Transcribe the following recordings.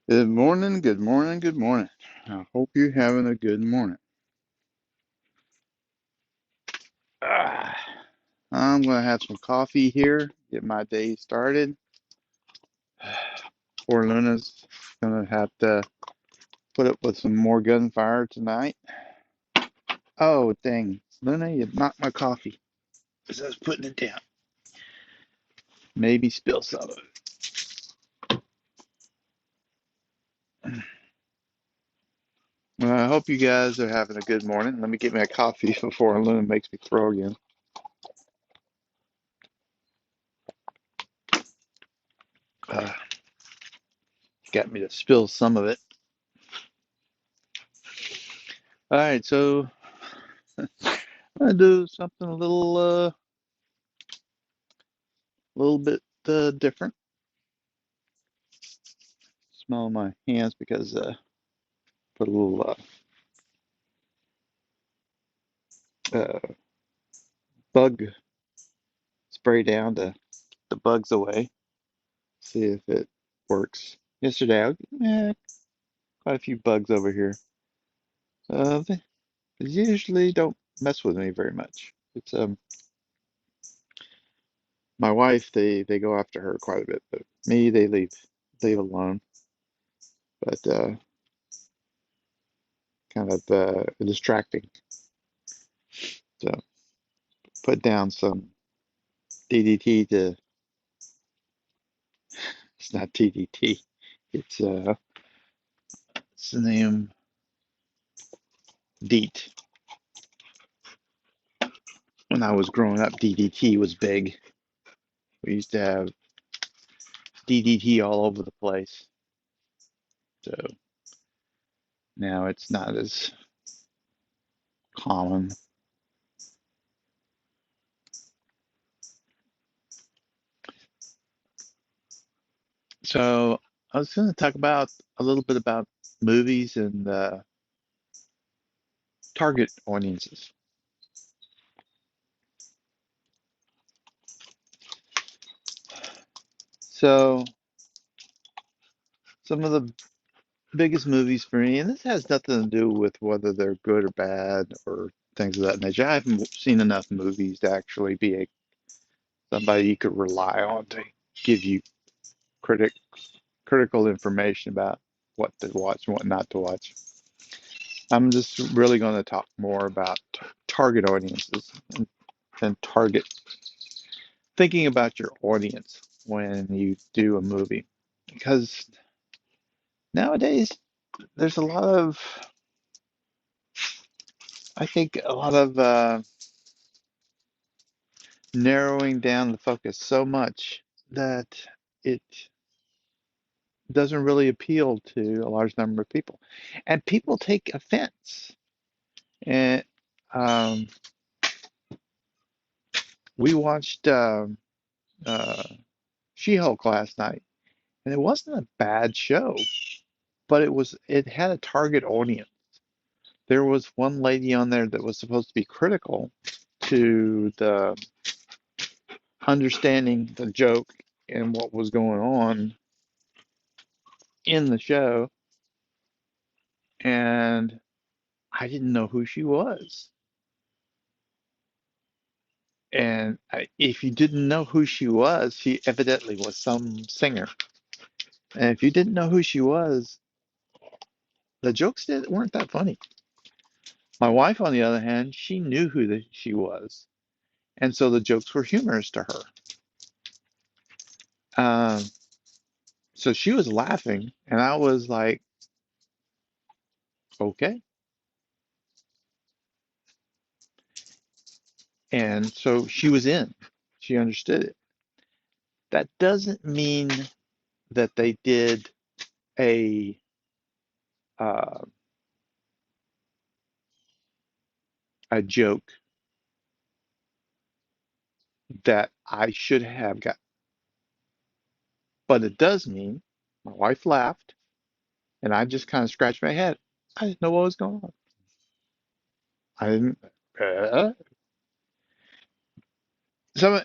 Good morning, good morning, good morning. I hope you're having a good morning. Ah, I'm gonna have some coffee here, get my day started. Poor Luna's gonna have to put up with some more gunfire tonight. Oh, dang. Luna, you knocked my coffee as I was putting it down. Maybe spill some of it. Well, I hope you guys are having a good morning. Let me get my coffee before Luna makes me throw again. Uh, got me to spill some of it. All right, so I'm gonna do something a little bit different. Smell my hands because put a little uh, bug spray down to the bugs away. See if it works. Yesterday, quite a few bugs over here. They usually don't mess with me very much. It's my wife. They go after her quite a bit, but me they leave alone. But kind of distracting. So put down some DDT to. It's not DDT. It's what's the name? DEET. When I was growing up, DDT was big. We used to have DDT all over the place. So now it's not as common. So I was going to talk about a little bit about movies and target audiences. So some of the biggest movies for me, and this has nothing to do with whether they're good or bad or things of that nature. I haven't seen enough movies to actually be somebody you could rely on to give you critic critical information about what to watch and what not to watch. I'm just really going to talk more about target audiences and target thinking about your audience when you do a movie. Because nowadays, there's I think, a lot of narrowing down the focus so much that it doesn't really appeal to a large number of people. And people take offense. And um, we watched uh, She-Hulk last night, and it wasn't a bad show, but it had a target audience. There was one lady on there that was supposed to be critical to the understanding the joke and what was going on in the show, and I didn't know who she was. And if you didn't know who she was, she evidently was some singer. And if you didn't know who she was, the jokes weren't that funny. My wife, on the other hand, she knew she was, and so the jokes were humorous to her. Um, so she was laughing, and I was like, okay. And so she was in. She understood it. That doesn't mean that they did a uh, a joke that I should have got, but it does mean my wife laughed, and I just kind of scratched my head. I didn't know what was going on. I didn't. Uh,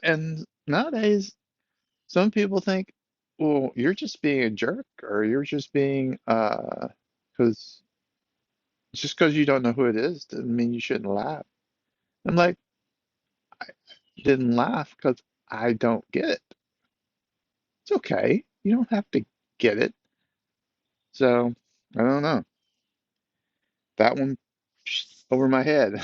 and nowadays, some people think, well, you're just being a jerk, or you're just being, because just because you don't know who it is doesn't mean you shouldn't laugh. I'm like, didn't laugh because I don't get it. It's okay. You don't have to get it. So I don't know. That one over my head.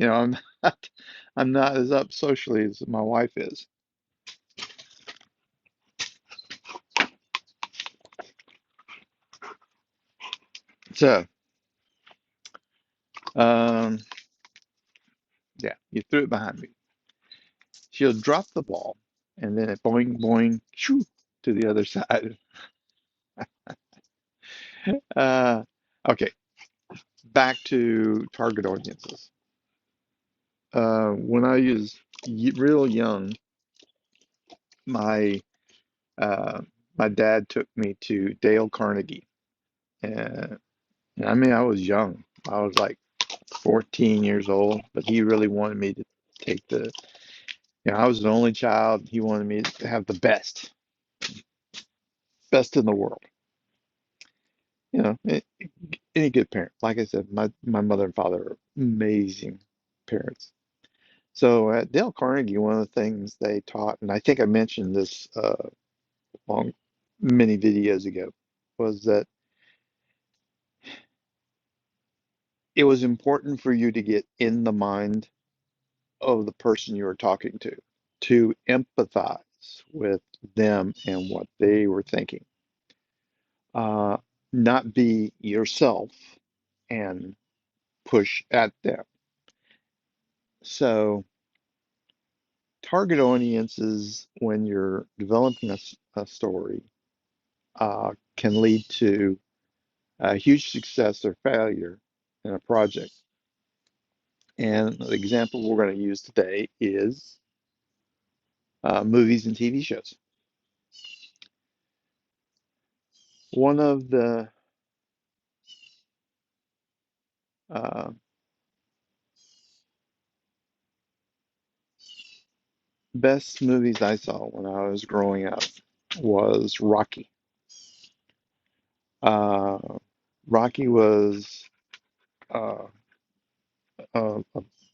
I'm not, I'm not as up socially as my wife is. So, um, yeah, you threw it behind me. She'll drop the ball, and then it boing boing shoo to the other side. Uh, okay, back to target audiences. When I was real young, my uh, my dad took me to Dale Carnegie, and I mean I was young. I was like 14 years old, but he really wanted me to take I was an only child. He wanted me to have the best in the world. You know, any good parent. Like I said, my mother and father are amazing parents. So at Dale Carnegie, one of the things they taught, and I think I mentioned this long many videos ago, was that it was important for you to get in the mind of the person you were talking to empathize with them and what they were thinking. Uh, Not be yourself and push at them. So, target audiences, when you're developing a story, can lead to a huge success or failure in a project. And the example we're going to use today is movies and TV shows. One of the uh, best movies I saw when I was growing up was Rocky. Uh, Rocky was uh, a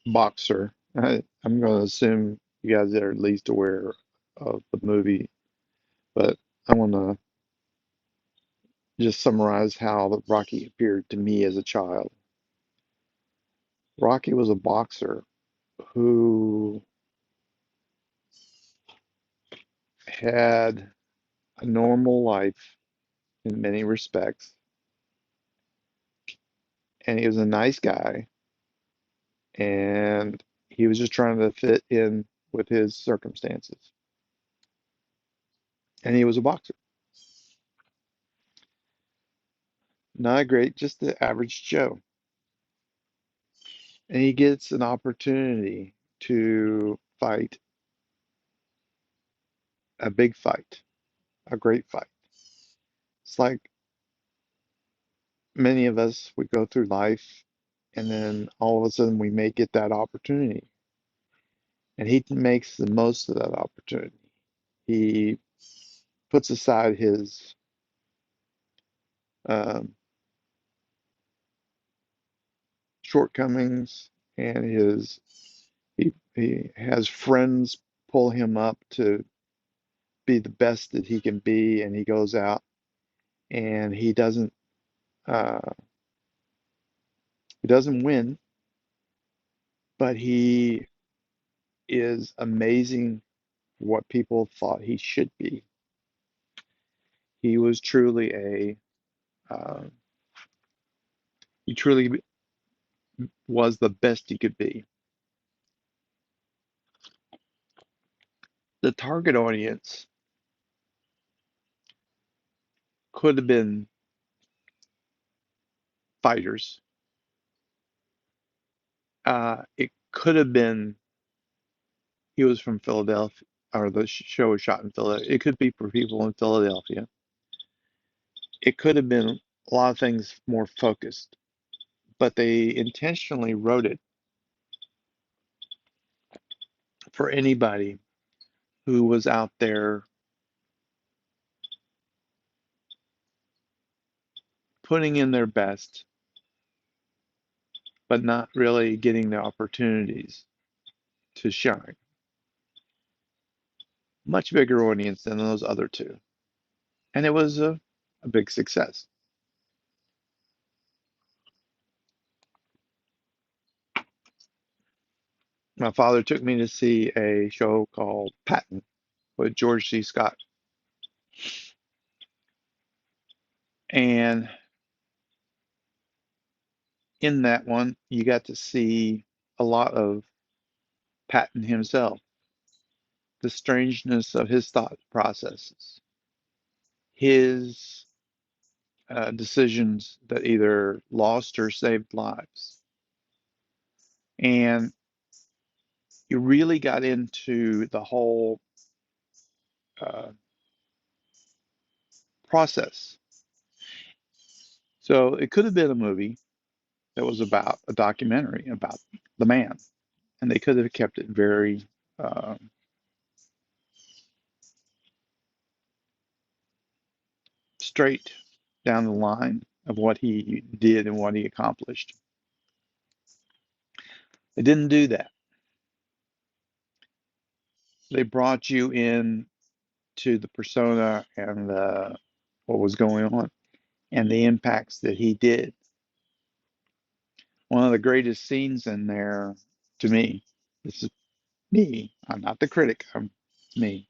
boxer. I'm going to assume you guys are at least aware of the movie, but I want to just summarize how Rocky appeared to me as a child. Rocky was a boxer who had a normal life in many respects, and he was a nice guy, and he was just trying to fit in with his circumstances. And he was a boxer, not a great, just the average Joe. And he gets an opportunity to fight a big fight, a great fight. It's like many of us, we go through life and then all of a sudden we may get that opportunity. And he makes the most of that opportunity. He puts aside his um, shortcomings and he has friends pull him up to be the best that he can be, and he goes out and uh, he doesn't win, but he is amazing what people thought he should be. He was truly uh, he truly was the best he could be. The target audience could have been fighters. It could have been he was from Philadelphia, or the show was shot in Philadelphia. It could be for people in Philadelphia. It could have been a lot of things more focused, but they intentionally wrote it for anybody who was out there putting in their best, but not really getting the opportunities to shine. Much bigger audience than those other two. And it was a big success. My father took me to see a show called Patton with George C. Scott. And in that one, you got to see a lot of Patton himself, the strangeness of his thought processes, his decisions that either lost or saved lives. And you really got into the whole uh, process. So it could have been a movie that was about a documentary about the man, and they could have kept it very uh, straight down the line of what he did and what he accomplished. They didn't do that. They brought you in to the persona and what was going on and the impacts that he did. One of the greatest scenes in there, to me, this is me, I'm not the critic, I'm me,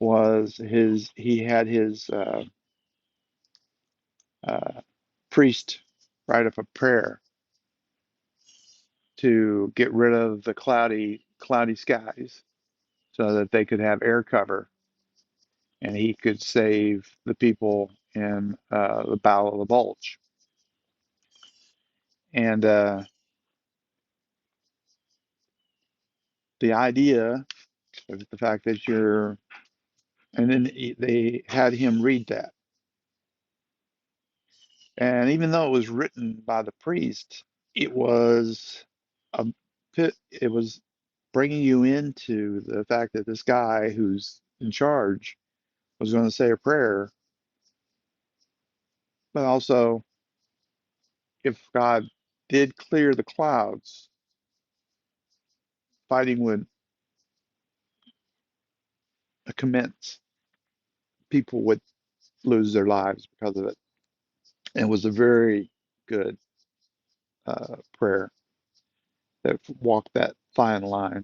was he had his uh, priest write up a prayer to get rid of the cloudy skies so that they could have air cover and he could save the people in the Battle of the Bulge. And the idea of the fact that and then they had him read that. And even though it was written by the priest, it was a it was bringing you into the fact that this guy who's in charge was going to say a prayer, but also if God did clear the clouds, fighting would commence. People would lose their lives because of it. And it was a very good prayer that walked that fine line.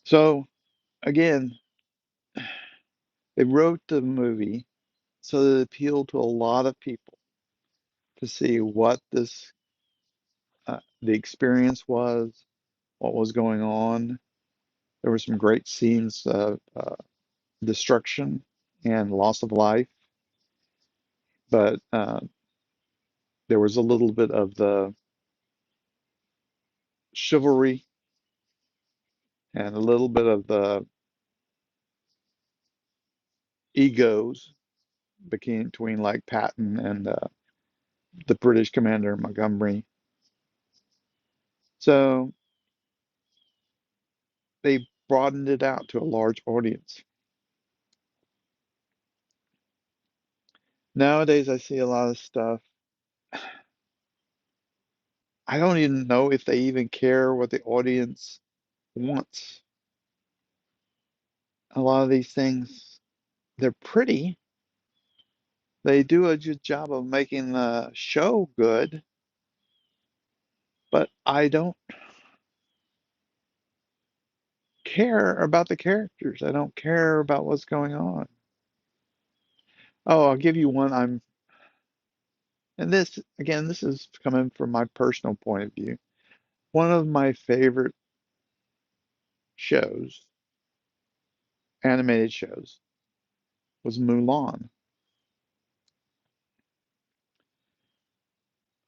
So again, they wrote the movie so that it appealed to a lot of people to see what the experience was, what was going on. There were some great scenes of destruction and loss of life, but there was a little bit of the chivalry and a little bit of the egos between like Patton and the British commander Montgomery. So they broadened it out to a large audience. Nowadays, I see a lot of stuff. I don't even know if they even care what the audience wants. A lot of these things, they're pretty. They do a good job of making the show good, but I don't care about the characters. I don't care about what's going on. Oh, I'll give you one. And this, again, this is coming from my personal point of view. One of my favorite shows, animated shows, was Mulan.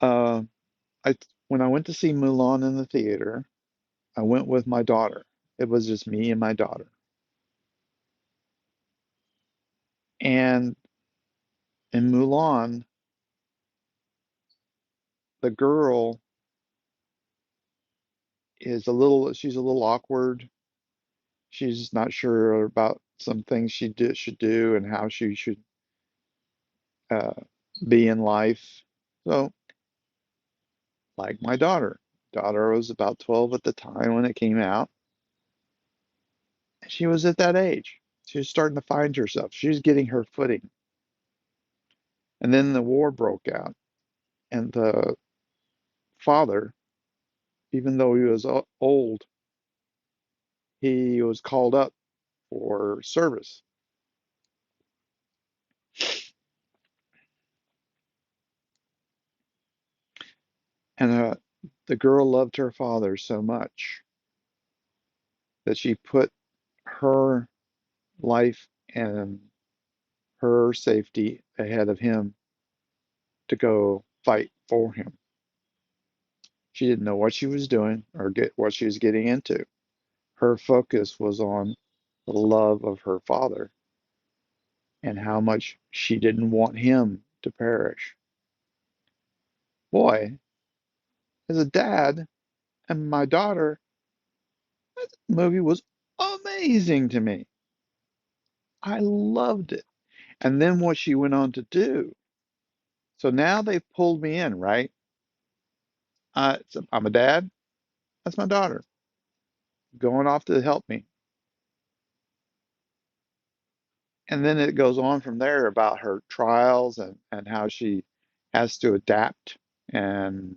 Uh, when I went to see Mulan in the theater, I went with my daughter. It was just me and my daughter. And in Mulan, the girl she's a little awkward. She's not sure about some things should do and how she should uh, be in life. So, like my daughter. Daughter was about 12 at the time when it came out. She was at that age. She was starting to find herself. She was getting her footing. And then the war broke out, and the father, even though he was old, he was called up for service. And the girl loved her father so much that she put her life and her safety ahead of him to go fight for him. She didn't know what she was doing or get what she was getting into. Her focus was on the love of her father and how much she didn't want him to perish. Boy, as a dad and my daughter, that movie was amazing to me. I loved it. And then what she went on to do. So now they've pulled me in, right? I'm a dad. That's my daughter going off to help me. And then it goes on from there about her trials and how she has to adapt and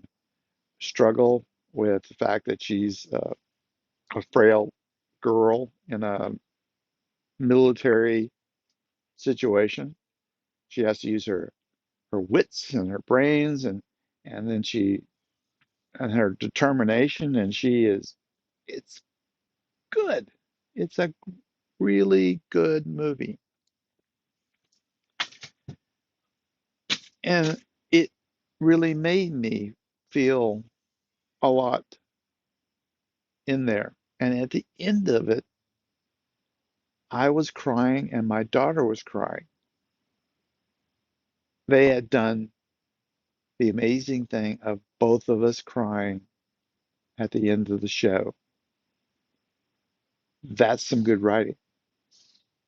struggle with the fact that she's a frail girl in a military situation. She has to use her wits and her brains and then she and her determination and she is it's good. It's a really good movie. And it really made me feel a lot in there. And at the end of it, I was crying and my daughter was crying. They had done the amazing thing of both of us crying at the end of the show. That's some good writing.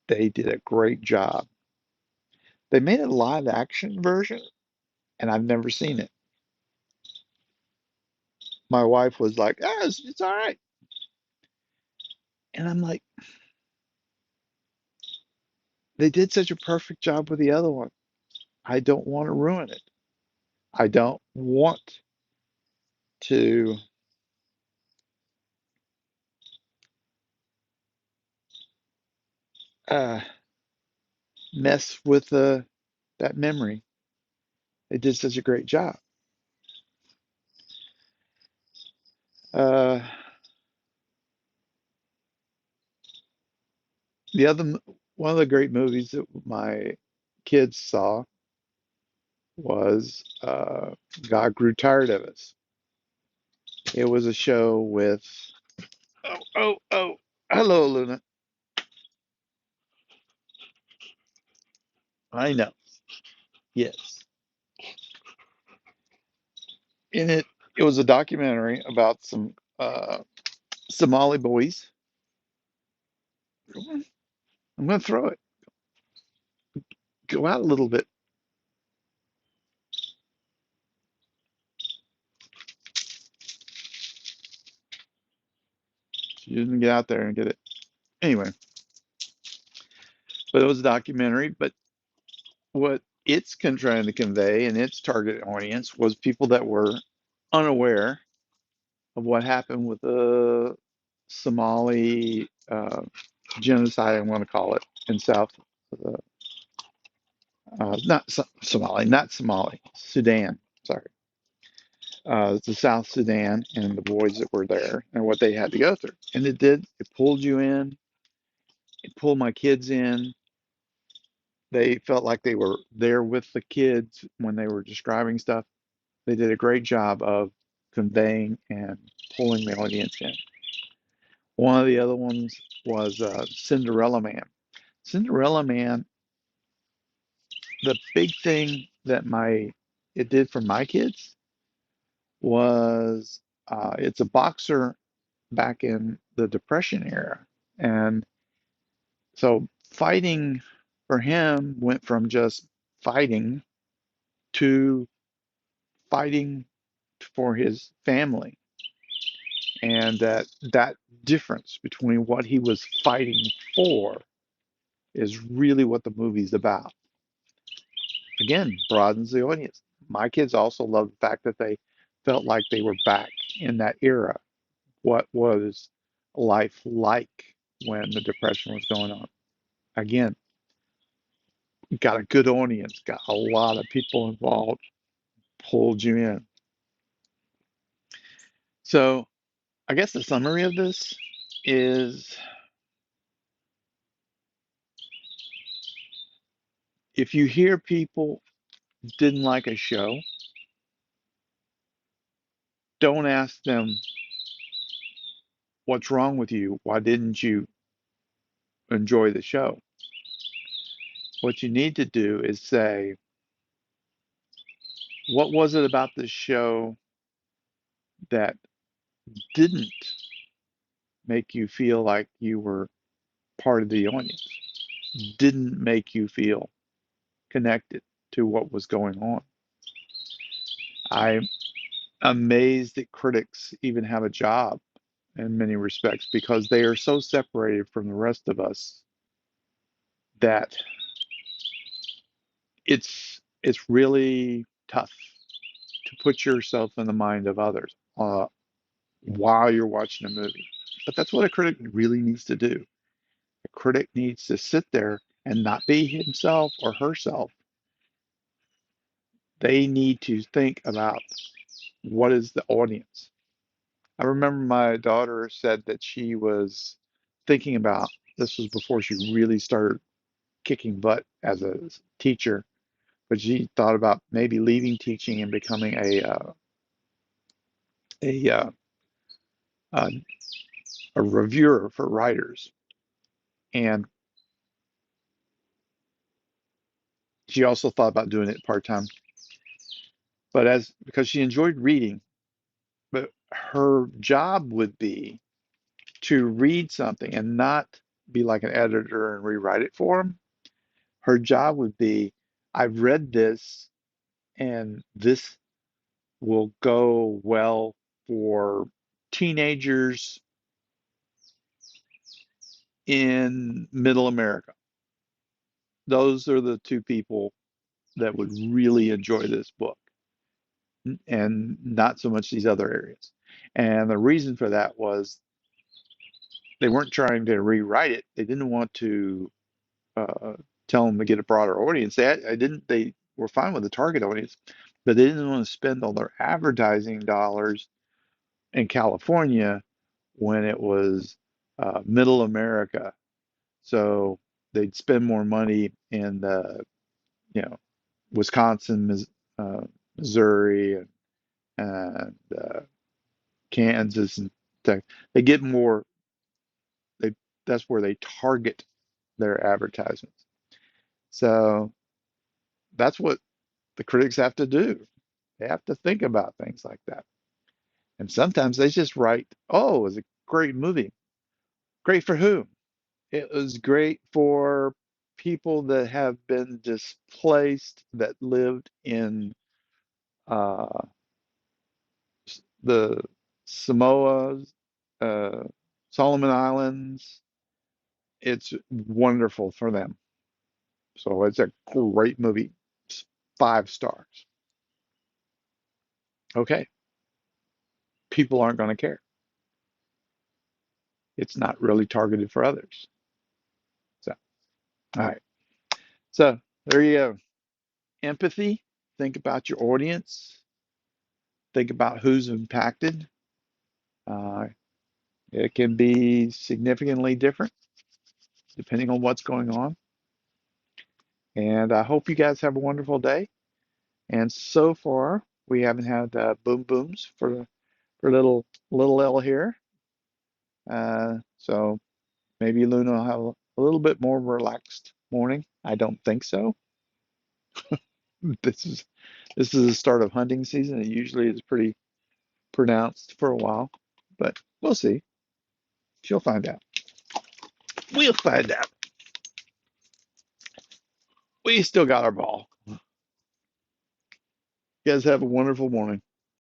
They did a great job. They made a live action version, and I've never seen it. My wife was like, "Ah, it's all right." And I'm like, they did such a perfect job with the other one. I don't want to ruin it. I don't want to uh, mess with that memory. They did such a great job. Uh, the other one of the great movies that my kids saw was God Grew Tired of Us. It was a show with oh, hello Luna. I know. Yes. In it, it was a documentary about some Somali boys. I'm going to throw it. Go out a little bit. You didn't get out there and get it. Anyway, but it was a documentary. But what it's trying to convey and its target audience was people that were unaware of what happened with the Somali genocide, I want to call it, in South, uh, not Somali, not Somali, Sudan. Sorry, the South Sudan and the boys that were there and what they had to go through. And it did. It pulled you in. It pulled my kids in. They felt like they were there with the kids when they were describing stuff. They did a great job of conveying and pulling the audience in. One of the other ones was Cinderella Man. Cinderella Man, the big thing that my it did for my kids was it's a boxer back in the Depression era, and so fighting for him went from just fighting to fighting for his family, and that difference between what he was fighting for is really what the movie's about. Again, broadens the audience. My kids also love the fact that they felt like they were back in that era. What was life like when the Depression was going on? Again, got a good audience, got a lot of people involved, pulled you in. So I guess the summary of this is, if you hear people didn't like a show, don't ask them what's wrong with you. Why didn't you enjoy the show? What you need to do is say, what was it about the show that didn't make you feel like you were part of the audience? Didn't make you feel connected to what was going on? I'm amazed that critics even have a job in many respects, because they are so separated from the rest of us that it's really tough to put yourself in the mind of others while you're watching a movie. But that's what a critic really needs to do. A critic needs to sit there and not be himself or herself. They need to think about, what is the audience. I remember my daughter said that she was thinking about, this was before she really started kicking butt as a teacher, but she thought about maybe leaving teaching and becoming a uh, a, a reviewer for writers. And she also thought about doing it part time, but as because she enjoyed reading, but her job would be to read something and not be like an editor and rewrite it for them. Her job would be, I've read this, and this will go well for teenagers in middle America. Those are the two people that would really enjoy this book, and not so much these other areas. And the reason for that was, they weren't trying to rewrite it. They didn't want to uh, tell them to get a broader audience. I didn't. They were fine with the target audience, but they didn't want to spend all their advertising dollars in California when it was middle America. So they'd spend more money in the, you know, Wisconsin, Missouri, and Kansas, and they get more. They That's where they target their advertisements. So that's what the critics have to do. They have to think about things like that. And sometimes they just write, "Oh, it was a great movie. Great for whom? It was great for people that have been displaced, that lived in uh, the Samoas, uh, Solomon Islands. It's wonderful for them. So it's a great movie. 5 stars. Okay, people aren't going to care. It's not really targeted for others. So, all right. So there you go. Empathy. Think about your audience. Think about who's impacted. Uh, it can be significantly different depending on what's going on. And I hope you guys have a wonderful day. And so far, we haven't had boom booms for little L here. So maybe Luna will have a little bit more relaxed morning. I don't think so. This is this is the start of hunting season. It usually is pretty pronounced for a while, but we'll see. She'll find out. We'll find out. We still got our ball. You guys have a wonderful morning.